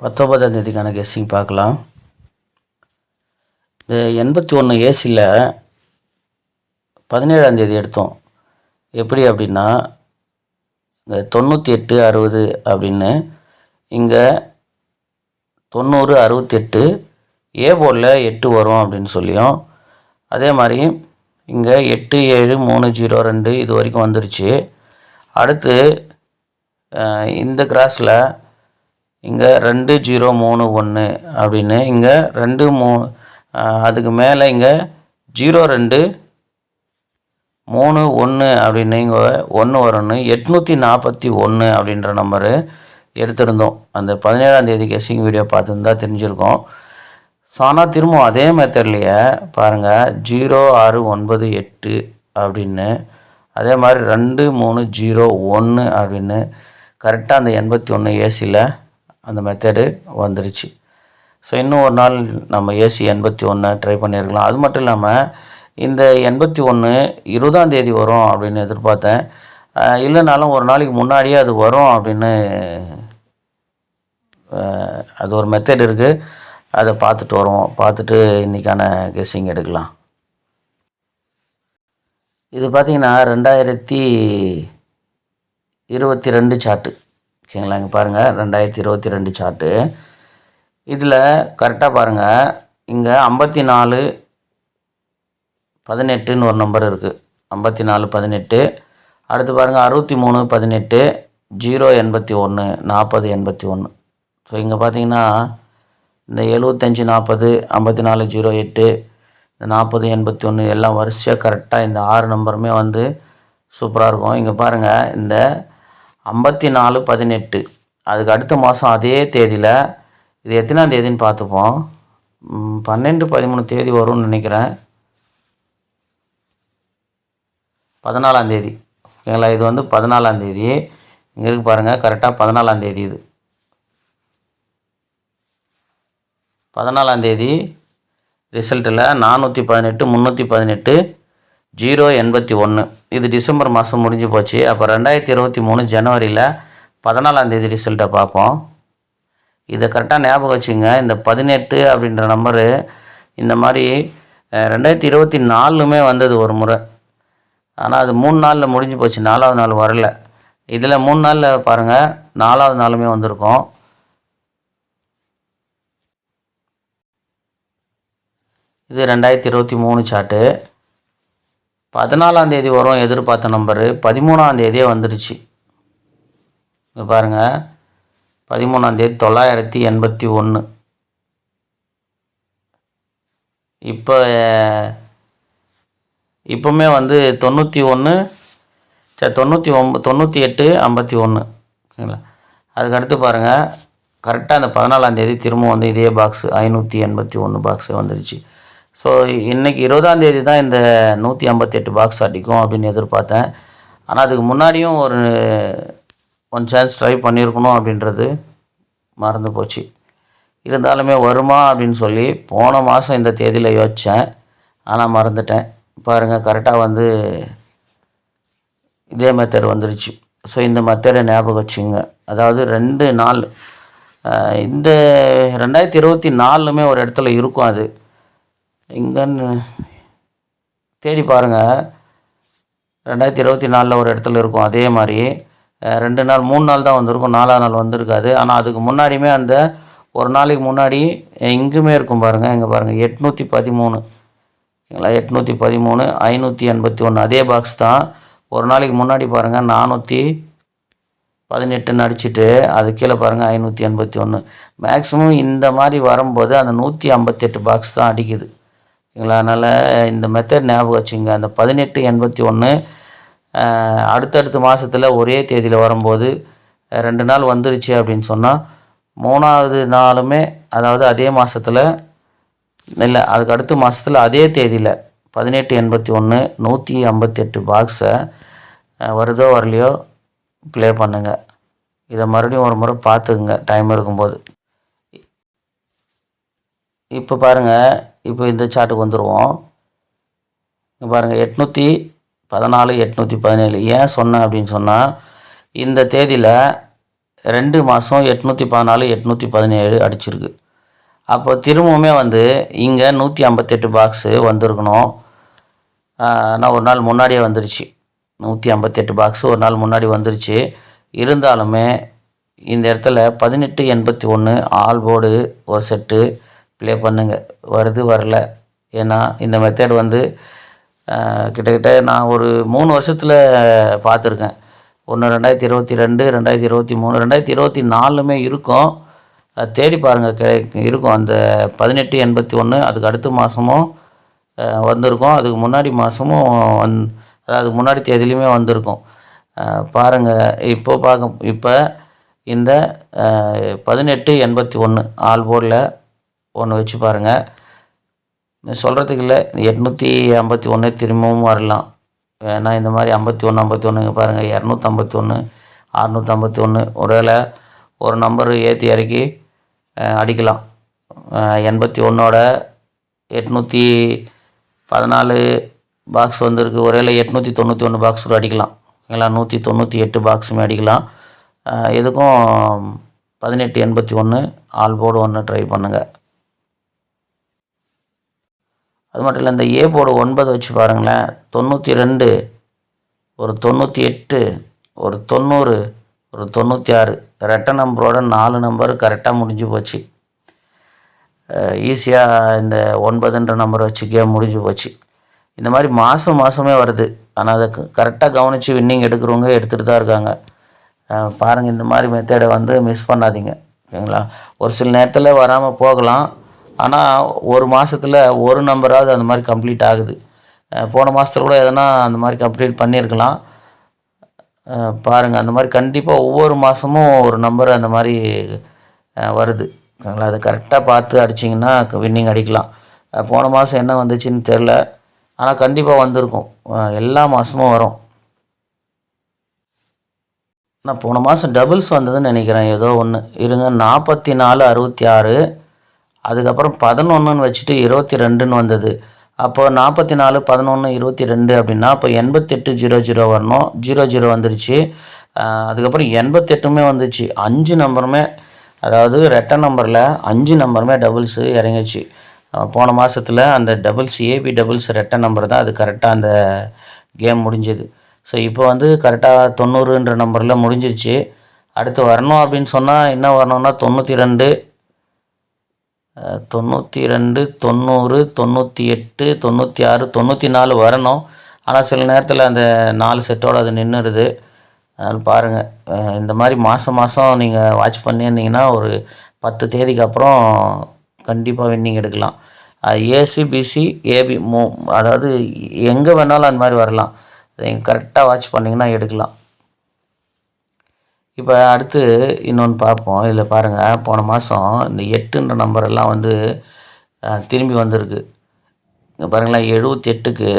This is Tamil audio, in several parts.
19ஆம் தேதிக்கான கெஸ்ஸிங் பார்க்கலாம். இந்த 81 ஏசியில் 17ஆம் தேதி எடுத்தோம். எப்படி அப்படின்னா, இங்கே 98 60 அப்படின்னு, இங்கே 90 68 ஏ போர்டில் 8 வரும் அப்படின்னு சொல்லியும், அதே மாதிரி இங்கே 8 7 3 0 2 இது வரைக்கும் வந்துருச்சு. அடுத்து இந்த கிராஸில் இங்கே 2 0 3 1 அப்படின்னு, இங்கே 2 3 அதுக்கு மேலே இங்கே 0 2 3 1 அப்படின்னு இங்கே 1 வரணும். 841 அப்படின்ற நம்பரு எடுத்திருந்தோம். அந்த 17ஆம் தேதி கெஸ்ஸிங் வீடியோ பார்த்துருந்தா தெரிஞ்சிருக்கோம். ஸோ ஆனால் திரும்ப அதே மெத்தட்லையே பாருங்கள், 0 6 9 8 அப்படின்னு, அதே மாதிரி 2 3 0 1 அப்படின்னு கரெக்டாக அந்த 81 ஏசியில் அந்த மெத்தடு வந்துருச்சு. ஸோ இன்னும் ஒரு நாள் நம்ம ஏசி 81 ட்ரை பண்ணியிருக்கலாம். அது மட்டும் இல்லாமல் இந்த 81 20ஆம் தேதி வரும் அப்படின்னு எதிர்பார்த்தேன். இல்லைனாலும் ஒரு நாளைக்கு முன்னாடியே அது வரும் அப்படின்னு அது ஒரு மெத்தட் இருக்குது. அதை பார்த்துட்டு வருவோம். பார்த்துட்டு இன்றைக்கான கெஸ்ஸிங் எடுக்கலாம். இது பார்த்திங்கன்னா 2022 சார்ட்டு. ஓகேங்களா, இங்கே பாருங்கள் 2022 சார்ட்டு. இதில் கரெக்டாக பாருங்கள், இங்கே 54 18ன்னு ஒரு நம்பர் இருக்குது. 54 18. அடுத்து பாருங்கள் 63 18 0 81 40 81. ஸோ இங்கே பார்த்தீங்கன்னா இந்த 75 40 54 08 இந்த 40 81 எல்லாம் வரிசையாக கரெக்டாக இந்த 6 நம்பருமே வந்து சூப்பராக இருக்கும். இங்கே பாருங்கள், இந்த 54 18 அதுக்கு அடுத்த மாதம் அதே தேதியில், இது எத்தனாம் தேதின்னு பார்த்துப்போம். 12 13 தேதி வரும்னு நினைக்கிறேன். 14ஆம் தேதி. ஓகேங்களா, இது வந்து 14ஆம் தேதி. இங்கே இருக்கு பாருங்கள், கரெக்டாக 14ஆம் தேதி. இது 14ஆம் தேதி ரிசல்ட்டில் 418 318 0 81. இது டிசம்பர் மாதம் முடிஞ்சு போச்சு. அப்போ 2023 ஜனவரியில் 14ஆம் தேதி ரிசல்ட்டை பார்ப்போம். இதை கரெக்டாக ஞாபகம் வச்சுங்க. இந்த 18 அப்படின்ற நம்பரு இந்த மாதிரி 2024லுமே வந்தது ஒரு முறை. ஆனால் அது 3 நாளில் முடிஞ்சு போச்சு, 4ஆவது நாள் வரல. இதில் 3 நாளில் பாருங்கள், 4ஆவது நாளுமே வந்திருக்கும். இது 2023 சார்ட்டு. 14ஆம் தேதி வரும் எதிர்பார்த்த நம்பரு 13ஆம் தேதியே வந்துடுச்சு. இங்கே பாருங்கள், 13ஆம் தேதி 981. இப்போவுமே வந்து 91 98 51. ஓகேங்களா, அதுக்கடுத்து பாருங்கள், கரெக்டாக அந்த 14ஆம் தேதி திரும்ப வந்து இதே பாக்ஸு 581 பாக்ஸு வந்துருச்சு. ஸோ இன்றைக்கி 20ஆம் தேதி தான் இந்த 158 பாக்ஸ் அடிக்கும் அப்படின்னு எதிர்பார்த்தேன். ஆனால் அதுக்கு முன்னாடியும் ஒன் சான்ஸ் ட்ரை பண்ணியிருக்கணும் அப்படின்றது மறந்து போச்சு. இருந்தாலுமே வருமா அப்படின்னு சொல்லி போன மாதம் இந்த தேதியில் யோசித்தேன், ஆனால் மறந்துட்டேன். பாருங்கள், கரெக்டாக வந்து இதே மெத்தட் வந்துருச்சு. ஸோ இந்த மெத்தடை ஞாபகம் வச்சுங்க. அதாவது 2 நாள் இந்த 2024லுமே ஒரு இடத்துல இருக்கும். அது எங்கன்னு தேடி பாருங்கள். 2024 ஒரு இடத்துல இருக்கும். அதே மாதிரி 2 நாள் 3 நாள் தான் வந்திருக்கும், 4ஆவது நாள் வந்திருக்காது. ஆனால் அதுக்கு முன்னாடியுமே அந்த ஒரு நாளைக்கு முன்னாடி இங்குமே இருக்கும் பாருங்கள். இங்கே பாருங்கள் 813. ஓகேங்களா, 813 581 அதே பாக்ஸ் தான். ஒரு நாளைக்கு முன்னாடி பாருங்கள் 418 அடிச்சுட்டு அது கீழே பாருங்கள் 581. மேக்ஸிமம் இந்த மாதிரி வரும்போது அந்த 158 பாக்ஸ் தான் அடிக்குது. ஓகேங்களா, அதனால் இந்த மெத்தட் ஞாபகம் வச்சுங்க. அந்த 18 81 அடுத்தடுத்த மாதத்தில் ஒரே தேதியில் வரும்போது 2 நாள் வந்துருச்சு அப்படின்னு சொன்னால் 3ஆவது நாளுமே, அதாவது அதே மாதத்தில் இல்லை அதுக்கு அடுத்த மாதத்தில் அதே தேதியில் 18 81 158 பாக்ஸை வருதோ வரலையோ ப்ளே பண்ணுங்கள். இதை மறுபடியும் ஒரு முறை பார்த்துக்குங்க டைம் இருக்கும்போது. இப்போ பாருங்கள், இப்போ இந்த சார்ட்டுக்கு வந்துடுவோம். பாருங்கள் 814 817 ஏன் சொன்னேன் அப்படின்னு சொன்னால், இந்த தேதியில் 2 மாதம் 814 817 அடிச்சிருக்கு. அப்போ திரும்பவுமே வந்து இங்கே 158 பாக்ஸு வந்திருக்கணும். ஆனால் ஒரு நாள் முன்னாடியே வந்துருச்சு. 158 பாக்ஸு ஒரு நாள் முன்னாடி வந்துருச்சு. இருந்தாலுமே இந்த இடத்துல 1881 ஆல் போர்டு ஒரு செட்டு ப்ளே பண்ணுங்க. வருது வரல. ஏன்னா இந்த மெத்தட் வந்து கிட்டத்தட்ட நான் ஒரு 3 வருஷத்தில் பார்த்துருக்கேன். ஒன்று 2022, 2023, 2024லுமே இருக்கும். தேடி பாருங்கள், இருக்கும். அந்த 1881 அதுக்கு அடுத்த மாதமும் வந்திருக்கும். அதுக்கு முன்னாடி மாதமும் அதாவது முன்னாடி தேதியிலையுமே வந்திருக்கும். பாருங்கள். இப்போ இந்த 1881 ஆல் போர்டில் ஒன்று வச்சு பாருங்கள். சொல்கிறதுக்கு இல்லை, 851 திரும்பவும் வரலாம். ஏன்னா இந்த மாதிரி 51 இங்கே பாருங்கள், 251 651 ஒருவேளை ஒரு நம்பர் ஏற்றி இறக்கி அடிக்கலாம். 81ஓட 814 பாக்ஸ் வந்திருக்கு. ஒருவேளை 891 பாக்ஸ் கூட அடிக்கலாம். ஓகேங்களா, 198 பாக்ஸுமே அடிக்கலாம். எதுக்கும் 1881 ஆல் போர்டு ஒன்று ட்ரை பண்ணுங்கள். அது மட்டும் இல்லை, இந்த ஏ போர்டு 9 வச்சு பாருங்களேன். 92, ஒரு 98, ஒரு 90, ஒரு 96 ரெட்டை நம்பரோட 4 நம்பர் கரெக்டாக முடிஞ்சு போச்சு. ஈஸியாக இந்த 9ன்ற நம்பரை வச்சு கேம் முடிஞ்சு போச்சு. இந்த மாதிரி மாதமே வருது. ஆனால் அதை கரெக்டாக கவனித்து வின்னிங் எடுக்கிறவங்க எடுத்துகிட்டு தான் இருக்காங்க. பாருங்கள், இந்த மாதிரி மெத்தடை வந்து மிஸ் பண்ணாதீங்க. ஓகேங்களா, ஒரு சில நேரத்தில் வராமல் போகலாம். ஆனால் ஒரு மாதத்தில் ஒரு நம்பராவது அந்த மாதிரி கம்ப்ளீட் ஆகுது. போன மாதத்தில் கூட எதனா அந்த மாதிரி கம்ப்ளீட் பண்ணியிருக்கலாம். பாருங்கள், அந்த மாதிரி கண்டிப்பாக ஒவ்வொரு மாதமும் ஒரு நம்பர் அந்த மாதிரி வருது. ஓகேங்களா, அதை கரெக்டாக பார்த்து அடிச்சிங்கன்னா வின்னிங் அடிக்கலாம். போன மாதம் என்ன வந்துச்சுன்னு தெரில, ஆனால் கண்டிப்பாக வந்திருக்கும். எல்லா மாதமும் வரும். நான் போன மாதம் டபுள்ஸ் வந்ததுன்னு நினைக்கிறேன். ஏதோ ஒன்று இருங்க. 44 66, அதுக்கப்புறம் 11ன்னு வச்சுட்டு 22ன்னு வந்தது. அப்போ 44 11 22 அப்படின்னா அப்போ 8800 வரணும். 00 வந்துருச்சு. அதுக்கப்புறம் 88மே வந்துச்சு. 5 நம்பருமே, அதாவது ரெட்டை நம்பரில் 5 நம்பருமே டபுள்ஸு இறங்கிச்சு. போன மாதத்தில் அந்த டபுள்ஸ் ஏபி டபுள்ஸ் ரெட்டை நம்பர் தான் அது கரெக்டாக அந்த கேம் முடிஞ்சது. ஸோ இப்போ வந்து கரெக்டாக 90ன்ற நம்பரில் முடிஞ்சிருச்சு. அடுத்து வரணும் அப்படின்னு சொன்னால் என்ன வரணும்னா 92, 90, 98, 96, 94 வரணும். ஆனால் சில நேரத்தில் அந்த 4 செட்டோடு அது நின்றுடுது. அதனால் பாருங்கள், இந்த மாதிரி மாதம் நீங்கள் வாட்ச் பண்ணியிருந்தீங்கன்னா ஒரு 10 தேதிக்கு அப்புறம் கண்டிப்பாக வின்னிங் எடுக்கலாம். ஏசி பிசி ஏபி அதாவது எங்கே வேணாலும் அந்த மாதிரி வரலாம். நீங்கள் கரெக்டாக வாட்ச் பண்ணிங்கன்னா எடுக்கலாம். இப்போ அடுத்து இன்னொன்று பார்ப்போம். இதில் பாருங்கள், போன மாதம் இந்த 8ன்ற நம்பரெல்லாம் வந்து திரும்பி வந்திருக்கு. இங்கே பாருங்களேன், 78க்கு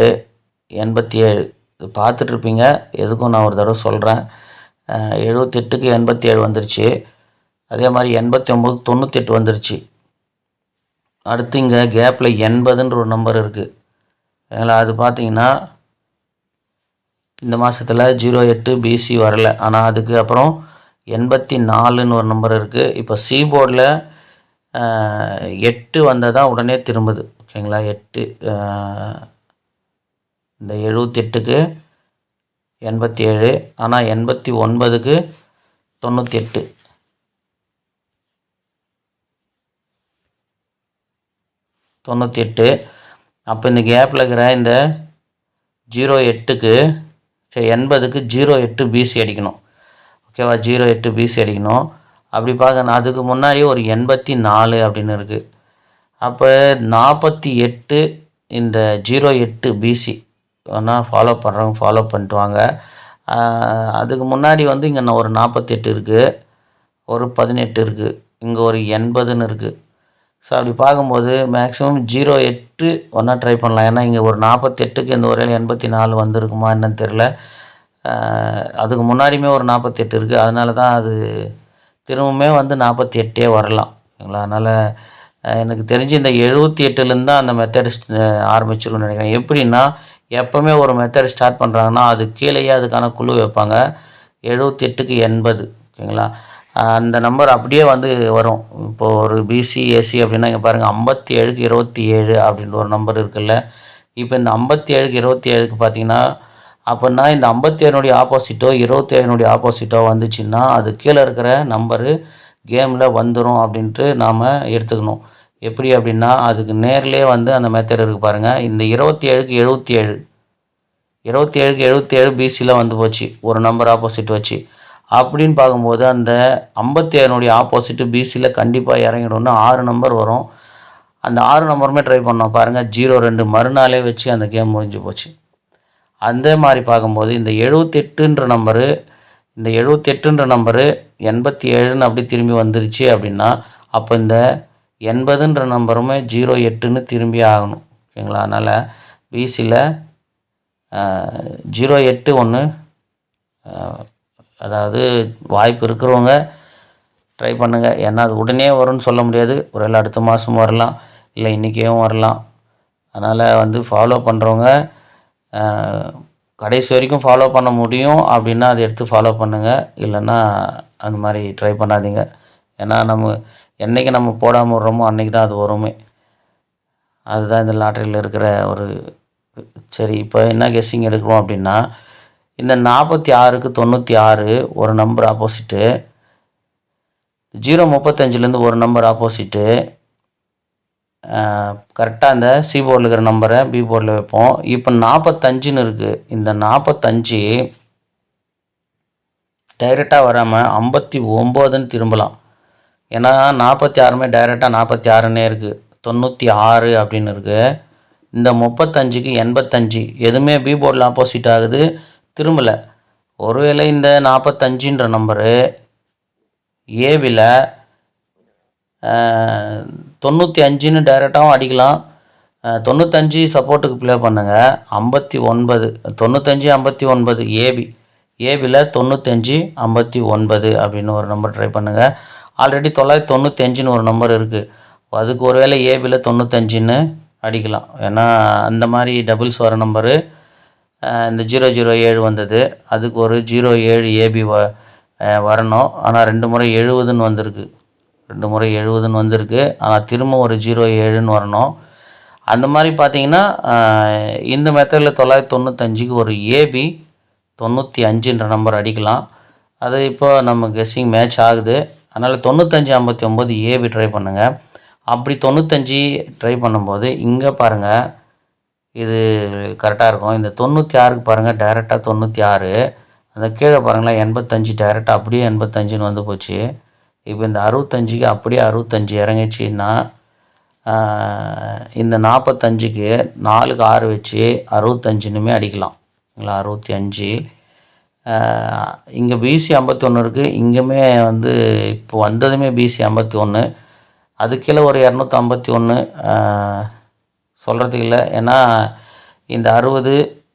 87 பார்த்துட்ருப்பீங்க. எதுக்கும் நான் ஒரு தடவை சொல்கிறேன். 78க்கு 87 வந்துருச்சு. அதே மாதிரி 89க்கு 98 வந்துருச்சு. அடுத்து இங்கே கேப்பில் 80ன்ற ஒரு நம்பர் இருக்குது. அது பார்த்தீங்கன்னா இந்த மாதத்தில் 08 பிசி வரலை. ஆனால் அதுக்கு அப்புறம் 84ன்னு ஒரு நம்பர் இருக்குது. இப்போ சி போர்டில் 8 வந்தால் தான் உடனே திரும்புது. ஓகேங்களா, 8 இந்த 78க்கு 87, ஆனால் 89க்கு 98. அப்போ இந்த கேப்பில் இருக்கிற இந்த 08க்கு 80க்கு 08 பிசி அடிக்கணும். ஓகேவா, 08 பிசி அடிக்கணும். அப்படி பார்க்கணும். அதுக்கு முன்னாடி ஒரு 84 அப்படின்னு இருக்குது. அப்போ 48 இந்த 08 பிசி வேணால் ஃபாலோ பண்ணுறவங்க ஃபாலோ பண்ணிட்டு வாங்க. அதுக்கு முன்னாடி வந்து இங்கே ஒரு 48 இருக்குது, ஒரு 18 இருக்குது, இங்கே ஒரு 80ன்னு இருக்குது. ஸோ அப்படி பார்க்கும்போது மேக்ஸிமம் 08 ஒன்றா ட்ரை பண்ணலாம். ஏன்னா இங்கே ஒரு 48க்கு இந்த ஒரே 84 வந்திருக்குமா என்னன்னு தெரில. அதுக்கு முன்னாடியுமே ஒரு 48 இருக்குது. அதனால தான் அது திரும்பவுமே வந்து 48 வரலாம். ஓகேங்களா, அதனால் எனக்கு தெரிஞ்சு இந்த 78லேருந்து தான் அந்த மெத்தட் ஆரம்பிச்சிருக்குன்னு நினைக்கிறேன். எப்படின்னா, எப்போவுமே ஒரு மெத்தட் ஸ்டார்ட் பண்ணுறாங்கன்னா அது கீழேயே அதுக்கான குழு வைப்பாங்க. 78க்கு 80. ஓகேங்களா, அந்த நம்பர் அப்படியே வந்து வரும். இப்போது ஒரு பிசி ஏசி அப்படின்னா இங்கே பாருங்கள் 57க்கு 27 அப்படின்ற ஒரு நம்பர் இருக்குல்ல. இப்போ இந்த 57க்கு 27க்கு பார்த்தீங்கன்னா அப்படின்னா இந்த 57னுடைய ஆப்போசிட்டோ 27னுடைய ஆப்போசிட்டோ வந்துச்சுன்னா அது கீழே இருக்கிற நம்பரு கேமில் வந்துடும் அப்படின்ட்டு நாம் எடுத்துக்கணும். எப்படி அப்படின்னா அதுக்கு நேர்லேயே வந்து அந்த மெத்தட் இருக்குது பாருங்கள். இந்த 27க்கு 77 27க்கு 77 பிசியில் வந்து போச்சு ஒரு நம்பர் ஆப்போசிட் வச்சு. அப்படின்னு பார்க்கும்போது அந்த 57னுடைய ஆப்போசிட்டு பிசியில் கண்டிப்பாக இறங்கிடும்னு 6 நம்பர் வரும். அந்த 6 நம்பருமே ட்ரை பண்ணோம் பாருங்கள். 02 மறுநாளே வச்சு அந்த கேம் முடிஞ்சு போச்சு. அந்த மாதிரி பார்க்கும்போது இந்த 78ன்ற நம்பரு 87ன்னு அப்படி திரும்பி வந்துருச்சு அப்படின்னா அப்போ இந்த 80ன்ற நம்பருமே 08ன்னு திரும்பி ஆகணும். ஓகேங்களா? அதனால் பிசியில் 08 ஒன்று, அதாவது வாய்ப்பு இருக்கிறவங்க ட்ரை பண்ணுங்கள். ஏன்னா அது உடனே வரும்னு சொல்ல முடியாது. ஒருவேளை அடுத்த மாதம் வரலாம், இல்லை இன்றைக்கியும் வரலாம். அதனால் வந்து ஃபாலோ பண்ணுறவங்க கடைசி வரைக்கும் ஃபாலோ பண்ண முடியும் அப்படின்னா அதை எடுத்து ஃபாலோ பண்ணுங்கள். இல்லைன்னா அந்த மாதிரி ட்ரை பண்ணாதீங்க. ஏன்னா நம்ம என்றைக்கு நம்ம போடாமல் விட்றோமோ அன்றைக்கி தான் அது வருமே. அதுதான் இந்த லாட்டரியில் இருக்கிற ஒரு சரி. இப்போ என்ன கெஸ்ஸிங் எடுக்கிறோம் அப்படின்னா இந்த 46க்கு 96 ஒரு நம்பர் ஆப்போசிட்டு, 035லேருந்து ஒரு நம்பர் ஆப்போசிட்டு, கரெக்டாக அந்த சி போர்டில் இருக்கிற நம்பரை பி போர்டில் வைப்போம். இப்போ 45ன்னு இருக்குது. இந்த 45 டைரெக்டாக வராமல் 59ன்னு திரும்பலாம். ஏன்னா 46மே டைரெக்டாக 46ன்னே இருக்குது. 96 அப்படின்னு இருக்குது. இந்த 35க்கு 85 எதுவுமே பி போர்டில் ஆப்போசிட் ஆகுது, திரும்பலை. ஒருவேளை இந்த 45ன்ற நம்பரு ஏவில் 95ன்னு டைரெக்டாகவும் அடிக்கலாம். 95 சப்போர்ட்டுக்கு ப்ளே பண்ணுங்கள். 59 95 59 ஏபியில் 95 59 அப்படின்னு ஒரு நம்பர் ட்ரை பண்ணுங்கள். ஆல்ரெடி 995ன்னு ஒரு நம்பர் இருக்குது. அதுக்கு ஒருவேளை ஏபியில் 95ன்னு அடிக்கலாம். ஏன்னா அந்த மாதிரி டபுள்ஸ் வர நம்பரு இந்த 007 வந்தது. அதுக்கு ஒரு 07 ஏபி வரணும். ஆனால் 2 முறை 70ன்னு வந்திருக்கு. 2 முறை 70ன்னு வந்திருக்கு. ஆனால் திரும்ப ஒரு 07ன்னு வரணும். அந்த மாதிரி பார்த்தீங்கன்னா இந்த மெத்தடில் 995க்கு ஒரு ஏபி 95ன்ற நம்பர் அடிக்கலாம். அது இப்போ நம்ம கெஸ்ஸிங் மேட்ச் ஆகுது. அதனால் 95 59 ஏபி ட்ரை பண்ணுங்கள். அப்படி 95 ட்ரை பண்ணும்போது இங்கே பாருங்கள், இது கரெக்டாக இருக்கும். இந்த 96க்கு பாருங்கள், டைரெக்டாக 96. அந்த கீழே பாருங்களேன் 85 டைரெக்டாக அப்படியே 85ன்னு வந்து போச்சு. இப்போ இந்த 65க்கு அப்படியே 65 இறங்கிச்சின்னா இந்த 45க்கு 4க்கு 6 வச்சு 65ன்னுமே அடிக்கலாம். 65. இங்கே பிசி 51 இருக்குது. இங்கேயுமே வந்து இப்போ வந்ததுமே பிசி 51. அது கீழே ஒரு 251 சொல்கிறதுக்கு இல்லை. ஏன்னா இந்த 60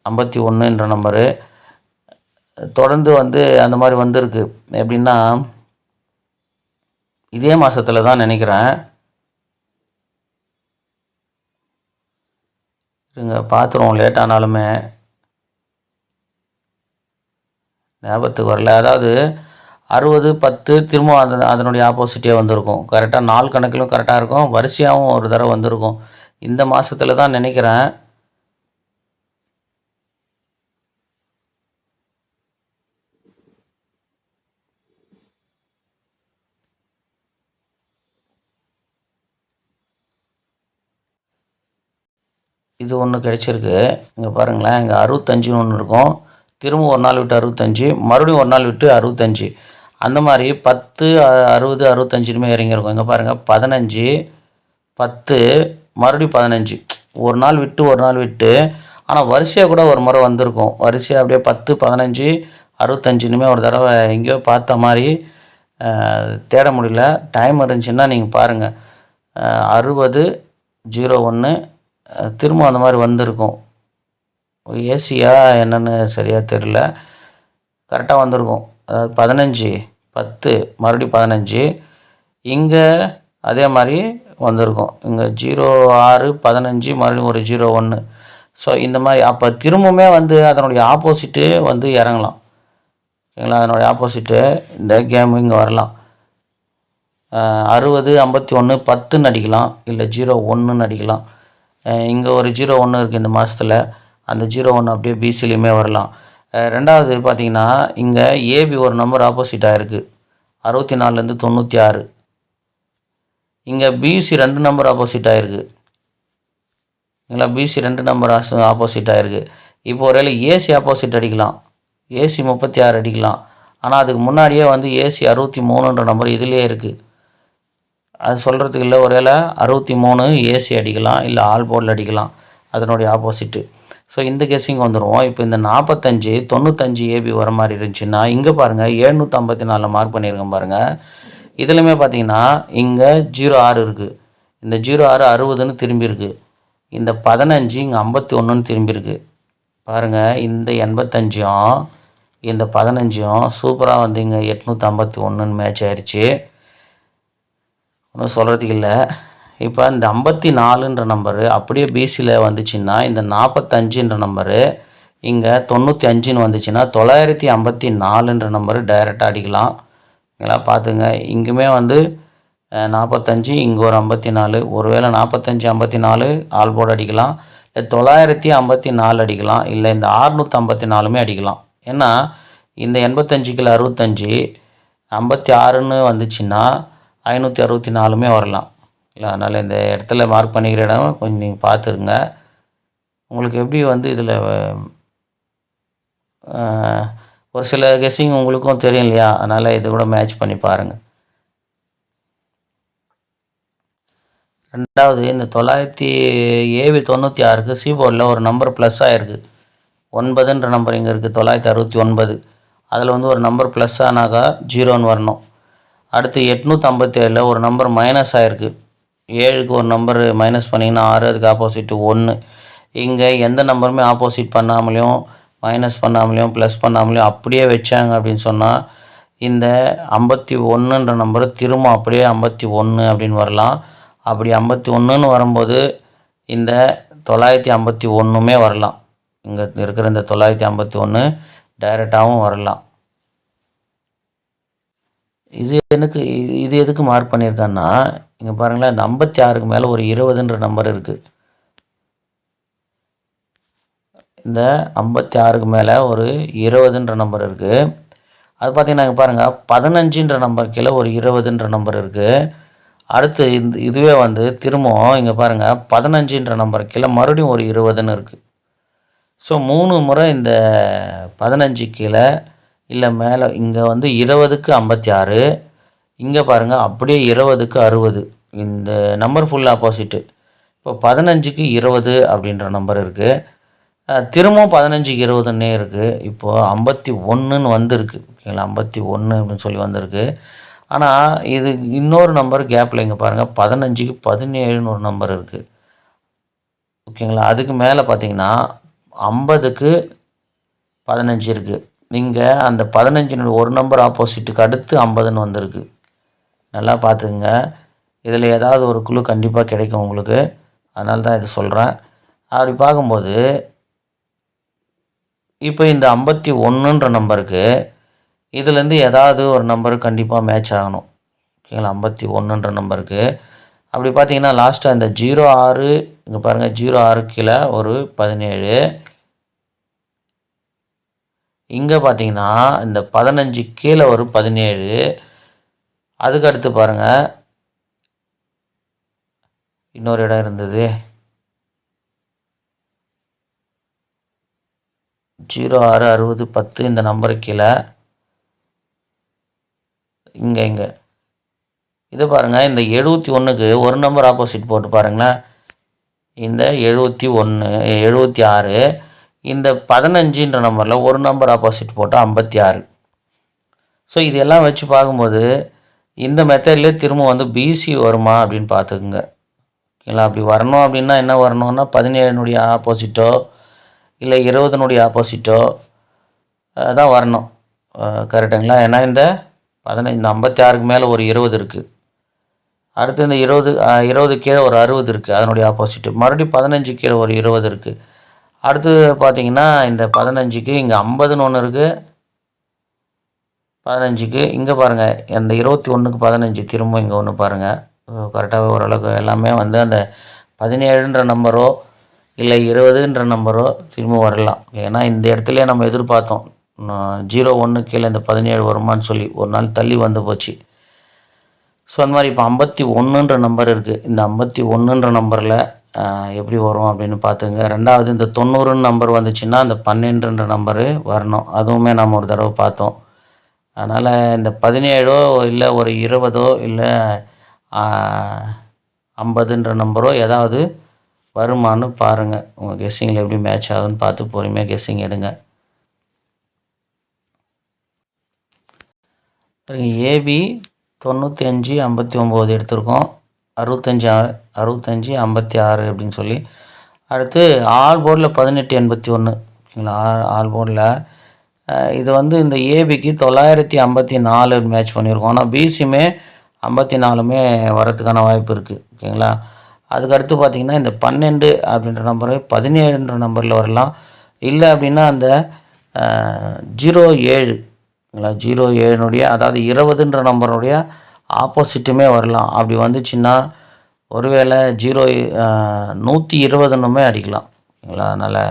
51ன்ற நம்பரு தொடர்ந்து வந்து அந்த மாதிரி வந்திருக்கு. எப்படின்னா இதே மாதத்தில் தான் நினைக்கிறேன். இருங்க பார்த்துருவோம், லேட் ஆனாலுமே ஞாபகத்துக்கு வரல. அதாவது 60 10 திரும்ப அதனுடைய ஆப்போசிட்டே வந்திருக்கும். கரெக்டாக நாள் கணக்கிலும் கரெக்டாக இருக்கும். வரிசையாகவும் ஒரு தடவை வந்திருக்கும். இந்த மாதத்தில் தான் நினைக்கிறேன். இது ஒன்று கிடைச்சிருக்கு. இங்கே பாருங்களேன், இங்கே 65ன்னு ஒன்று இருக்கும். திரும்ப ஒரு நாள் விட்டு 65, மறுபடியும் ஒரு நாள் விட்டு 65. அந்த மாதிரி 10 60 65னுமே இறங்கியிருக்கும். இங்கே பாருங்கள் 15 10 மறுபடியும் 15, ஒரு நாள் விட்டு ஒரு நாள் விட்டு. ஆனால் வரிசையாக கூட ஒரு முறை வந்திருக்கும். வரிசையாக அப்படியே 10 15 65னுமே ஒரு தடவை எங்கேயோ பார்த்த மாதிரி தேட முடியல. டைம் இருந்துச்சுன்னா நீங்கள் பாருங்கள். 60 01 திரும்ப அந்த மாதிரி வந்திருக்கும். ஏசியா என்னென்னு சரியாக தெரியல. கரெக்டாக வந்திருக்கும். அதாவது 15 10 மறுபடியும் 15. இங்கே அதே மாதிரி வந்திருக்கும். இங்கே 06 15 மறுபடியும் ஒரு 01. ஸோ இந்த மாதிரி அப்போ திரும்பவுமே வந்து அதனுடைய ஆப்போசிட்டு வந்து இறங்கலாம். ஓகேங்களா? அதனுடைய ஆப்போசிட்டு இந்த கேமு இங்கே வரலாம். 60 51 10ன்னு அடிக்கலாம், இல்லை 01ன்னு அடிக்கலாம். இங்கே ஒரு 01 இருக்குது இந்த மாதத்தில், அந்த 01 அப்படியே பிசிலையுமே வரலாம். ரெண்டாவது பார்த்தீங்கன்னா இங்கே ஏபி ஒரு நம்பர் ஆப்போசிட்டாக இருக்குது 64லேருந்து 96. இங்கே பிசி 2 நம்பர் ஆப்போசிட் ஆகிருக்கு. இல்லைங்களா, பிசி 2 நம்பர் ஆப்போசிட் ஆகிருக்கு. இப்போ ஒருவேளை ஏசி ஆப்போசிட் அடிக்கலாம், ஏசி 36 அடிக்கலாம். ஆனால் அதுக்கு முன்னாடியே வந்து ஏசி 63ன்ற நம்பர் இதிலே இருக்குது. அது சொல்கிறதுக்கு இல்லை, ஒருவேளை 63 ஏசி அடிக்கலாம், இல்லை ஆல் போர்டில் அடிக்கலாம், அதனுடைய ஆப்போசிட்டு. ஸோ இந்த கெஸ்ஸிங் வந்துடும். இப்போ இந்த 45 95 ஏபி வர மாதிரி இருந்துச்சுன்னா இங்கே பாருங்கள் 754 மார்க் பண்ணியிருக்கேன் பாருங்கள். இதுலையுமே பார்த்தீங்கன்னா இங்கே 06 இருக்குது, இந்த 06 60ன்னு திரும்பியிருக்கு, இந்த 15 இங்கே 51ன்னு திரும்பியிருக்கு. பாருங்கள் இந்த 85ம் இந்த 15ம் சூப்பராக வந்து இங்கே 851ன்னு மேட்ச் ஆயிடுச்சு. ஒன்றும் சொல்கிறதுக்கு இல்லை. இப்போ இந்த 54ன்ற நம்பரு அப்படியே பிசியில் வந்துச்சுன்னா இந்த 45ன்ற நம்பரு இங்கே 95ன்னு வந்துச்சுன்னா 954ன்ற நம்பரு டைரெக்டாக அடிக்கலாம். இதெல்லாம் பார்த்துங்க. இங்குமே வந்து 45, இங்கே ஒரு 54, ஒருவேளை 45 54 ஆல் போர்டு அடிக்கலாம், இல்லை 954 அடிக்கலாம், இல்லை இந்த 654மே அடிக்கலாம். ஏன்னா இந்த 85க்கு 65 56ன்னு வந்துச்சுன்னா 564மே வரலாம் இல்லை. அதனால் இந்த இடத்துல மார்க் பண்ணிக்கிற இடம் கொஞ்சம் நீங்கள் பார்த்துருங்க. உங்களுக்கு எப்படி வந்து இதில் ஒரு சில கெஸ்ஸிங் உங்களுக்கும் தெரியும் இல்லையா, அதனால் இது கூட மேட்ச் பண்ணி பாருங்கள். ரெண்டாவது இந்த 996க்கு சிபோர்டில் ஒரு நம்பர் ப்ளஸ் ஆகிருக்கு, 9ன்ற நம்பர் இங்கே இருக்குது 969. அதில் வந்து ஒரு நம்பர் ப்ளஸ் ஆனாக்கா 0ன்னு வரணும். அடுத்து 857 ஒரு நம்பர் மைனஸ் ஆகிருக்கு, 7க்கு ஒரு நம்பர் மைனஸ் பண்ணிங்கன்னா 6, அதுக்கு ஆப்போசிட்டு 1. இங்கே எந்த நம்பருமே ஆப்போசிட் பண்ணாமலையும் மைனஸ் பண்ணாமலையும் ப்ளஸ் பண்ணாமலையும் அப்படியே வச்சாங்க அப்படின்னு சொன்னால் இந்த 51ன்ற நம்பர் திரும்ப அப்படியே 51 அப்படின்னு வரலாம். அப்படி 51ன்னு வரும்போது இந்த 951மே வரலாம். இங்கே இருக்கிற இந்த 951 டைரெக்டாகவும் வரலாம். இது எதுக்கு மார்க் பண்ணியிருக்கான்னா இங்கே பாருங்களேன், இந்த 56க்கு மேலே ஒரு 20ன்ற நம்பர் இருக்குது. இந்த 56க்கு மேலே ஒரு 20ன்ற நம்பர் இருக்குது. அது பார்த்திங்கன்னா இங்கே பாருங்கள் 15ன்ற நம்பர் கீழே ஒரு 20ன்ற நம்பர் இருக்குது. அடுத்து இதுவே வந்து திரும்பவும் இங்கே பாருங்கள் 15ன்ற நம்பர் கீழே மறுபடியும் ஒரு 20ன்னு இருக்குது. ஸோ 3 முறை இந்த 15 கீழே இல்லை மேலே இங்கே வந்து 20க்கு 56, இங்கே பாருங்கள் அப்படியே 20க்கு 60. இந்த நம்பர் ஃபுல் ஆப்போசிட்டு. இப்போ 15க்கு 20 அப்படின்ற நம்பர் இருக்குது, திரும்பவும் 15க்கு 20ன்னே இருக்குது. இப்போது 51ன்னு வந்திருக்கு. ஓகேங்களா, 51 அப்படின்னு சொல்லி வந்திருக்கு. ஆனால் இது இன்னொரு நம்பர் கேப்பில் இங்கே பாருங்கள் 15க்கு 17ன்னு ஒரு நம்பர் இருக்குது. ஓகேங்களா, அதுக்கு மேலே பார்த்தீங்கன்னா 50க்கு 15 இருக்குது. இங்கே அந்த 15 ஒரு நம்பர் ஆப்போசிட்டுக்கு அடுத்து 50ன்னு வந்திருக்கு. நல்லா பார்த்துக்குங்க. இதில் ஏதாவது ஒரு குழு கண்டிப்பாக கிடைக்கும் உங்களுக்கு, அதனால தான் இது சொல்கிறேன். அப்படி பார்க்கும்போது இப்போ இந்த 51ன்ற நம்பருக்கு இதுலேருந்து ஏதாவது ஒரு நம்பர் கண்டிப்பாக மேட்ச் ஆகணும். ஓகேங்களா, 51ன்ற நம்பருக்கு. அப்படி பார்த்தீங்கன்னா லாஸ்ட்டாக இந்த 06 இங்கே பாருங்கள் 06 கீழே ஒரு 17, இங்கே பார்த்தீங்கன்னா இந்த 15 கீழே ஒரு 17, அதுக்கு அடுத்து பாருங்கள் இன்னொரு இடம் இருந்தது 06 60 10 இந்த நம்பருக்கு கீழே இங்கே இது பாருங்கள் இந்த 71க்கு ஒரு நம்பர் ஆப்போசிட் போட்டு பாருங்களேன். இந்த 71 76, இந்த 15ன்ற நம்பரில் ஒரு நம்பர் ஆப்போசிட் போட்டால் 56. ஸோ இதெல்லாம் வச்சு பார்க்கும்போது இந்த மெத்தட்லேயே திரும்ப வந்து பிசி வருமா அப்படின்னு பார்த்துக்குங்க. ஓகேங்களா, அப்படி வரணும் அப்படின்னா என்ன வரணும்னா 17னுடைய ஆப்போசிட்டோ இல்லை 20னுடைய ஆப்போசிட்டோ தான் வரணும். கரெக்டுங்களா, ஏன்னா இந்த 56க்கு மேலே ஒரு 20 இருக்குது, அடுத்து இந்த 20 கீழே ஒரு 60 இருக்குது, அதனுடைய ஆப்போசிட்டு மறுபடியும் 15 கீழே ஒரு 20 இருக்குது. அடுத்து பார்த்திங்கன்னா இந்த 15க்கு இங்கே 50ன்னு ஒன்று இருக்குது, 15க்கு இங்கே பாருங்கள், அந்த 21க்கு 15 திரும்ப இங்கே ஒன்று பாருங்கள். கரெக்டாகவே ஓரளவுக்கு எல்லாமே வந்து அந்த 17ன்ற நம்பரோ இல்லை 20ன்ற நம்பரோ திரும்ப வரலாம். ஏன்னா இந்த இடத்துலையே நம்ம எதிர்பார்த்தோம் 01 கீழே இந்த 17 வருமானு சொல்லி ஒரு நாள் தள்ளி வந்து போச்சு. ஸோ அந்த மாதிரி இப்போ 51ன்ற நம்பர் இருக்குது. இந்த 51ன்ற நம்பரில் எப்படி வரும் அப்படின்னு பார்த்துங்க. ரெண்டாவது இந்த 90ன்னு நம்பர் வந்துச்சுன்னா அந்த 12ன்ற நம்பரு வரணும். அதுவுமே நம்ம ஒரு தடவை பார்த்தோம். அதனால் இந்த 17ஓ இல்லை ஒரு 20ஓ இல்லை 50ன்ற நம்பரோ ஏதாவது வருமானு பாருங்கள். உங்கள் கெஸ்ஸிங்கில் எப்படி மேட்ச் ஆகுதுன்னு பார்த்து பொறுமையாக கெஸ்ஸிங் எடுங்க. ஏபி 95 59 எடுத்திருக்கோம். 65 56 அப்படின்னு சொல்லி. அடுத்து ஆல் போர்டில் 18 81 ஓகேங்களா. ஆல் போர்டில் இது வந்து இந்த ஏபிக்கு 954 மேட்ச் பண்ணியிருக்கோம். ஆனால் பிசியுமே 54மே வரதுக்கான வாய்ப்பு இருக்குது ஓகேங்களா. அதுக்கடுத்து பார்த்திங்கன்னா இந்த 12 அப்படின்ற நம்பரு 17ன்ற நம்பரில் வரலாம். இல்லை அப்படின்னா அந்த 07 07னுடைய அதாவது 20ன்ற நம்பருடைய ஆப்போசிட்டுமே வரலாம். அப்படி வந்துச்சுன்னா ஒருவேளை 120ன்னுமே அடிக்கலாம் ஓகேங்களா. அதனால்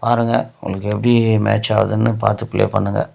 பாருங்கள் உங்களுக்கு எப்படி மேட்ச் ஆகுதுன்னு பார்த்து ப்ளே பண்ணுங்கள்.